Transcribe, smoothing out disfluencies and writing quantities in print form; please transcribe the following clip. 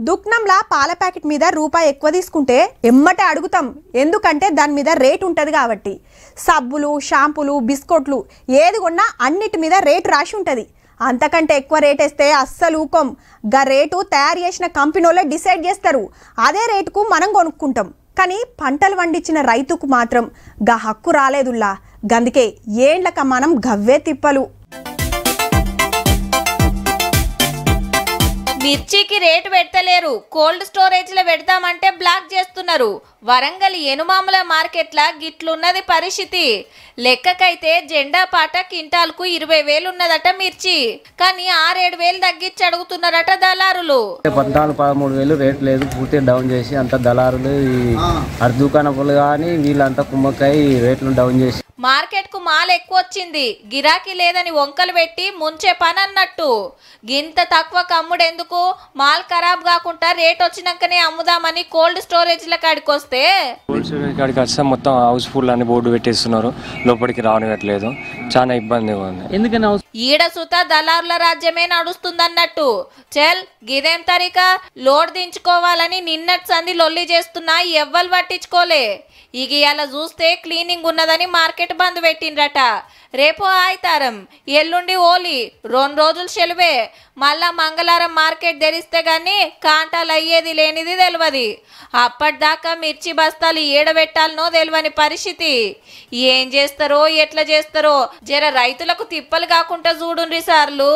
దుక్నంలా పాల ప్యాకెట్ మీద రూపాయి ఎక్కువ తీసుకుంటే ఎమ్మటే అడుగుతాం, ఎందుకంటే దాని మీద రేట్ ఉంటుంది కాబట్టి. సబ్బులు, షాంపూలు, బిస్కెట్లు ఏది కొన్నా అన్నిటి మీద రేటు రాసి ఉంటుంది. అంతకంటే ఎక్కువ రేట్ వేస్తే అస్సలు ఊకోం. గా రేటు తయారు చేసిన కంపెనీలే డిసైడ్ చేస్తారు. అదే రేటుకు మనం కొనుక్కుంటాం. కానీ పంటలు పండించిన రైతుకు మాత్రం గా హక్కు రాలేదుల్లా. గందుకే ఏండ్లక మనం గవ్వే తిప్పలు. మిర్చికి రేటు పెడతలేరు, కోల్డ్ స్టోరేజ్ లో పెడతామంటే బ్లాక్ చేస్తున్నారు. వరంగల్ ఎనుమాముల మార్కెట్ల గిట్లున్నది పరిస్థితి. లెక్కకైతే జెండా పాట కింటాల్కు 20,000 ఉన్నదట మిర్చి, కానీ 6-7 తగ్గించి అడుగుతున్నారట దళారులు. 14-13 రేట్ లేదు, పూర్తి డౌన్ చేసి అంత దళారులు అర్ధుకానపులు కానీ వీళ్ళంతా కుమ్మకాయ రేట్లు డౌన్ చేసి మార్కెట్ కు మాల్ ఎక్కువ వచ్చింది, గిరాకీ లేదని వంకలు పెట్టి ముంచే పని అన్నట్టు. గింత తక్కువ కమ్ముడెందుకు, మాల్ ఖరాబ్ కాకుండా రేట్ వచ్చినాకనే అమ్ముదామని కోల్డ్ స్టోరేజ్ ల కాడికి వస్తే మొత్తం హౌస్ ఫుల్ అని బోర్డు పెట్టేస్తున్నారు, లోపలికి రానివ్వట్లేదు. చాలా ఇబ్బందిగా ఉంది. ఎందుకని ఈడ సుత దళారుల రాజ్యమే నడుస్తుందన్నట్టు. చెల్ గిదేం తరికా, లోడ్ దించుకోవాలని నిన్నటి సంది లొల్లి చేస్తున్నా ఎవ్వరు పట్టించుకోలే. ఇక ఇలా చూస్తే క్లీనింగ్ ఉన్నదని మార్కెట్ బంద్ పెట్టిండ్రట. రేపు ఆయితారం, ఎల్లుండి ఓలి, 2 రోజులు సెలవే. మళ్ళా మంగళవారం మార్కెట్ తెరిస్తే గానీ కాంటాలు అయ్యేది లేనిది తెలియదు. అప్పటిదాకా మిర్చి బస్తాలు ఏడబెట్టాలనో తెలియని పరిస్థితి. ఏం చేస్తారో ఎట్లా చేస్తారో జర రైతులకు తిప్పలు కాకుండా చూడుండ్రి సార్లు.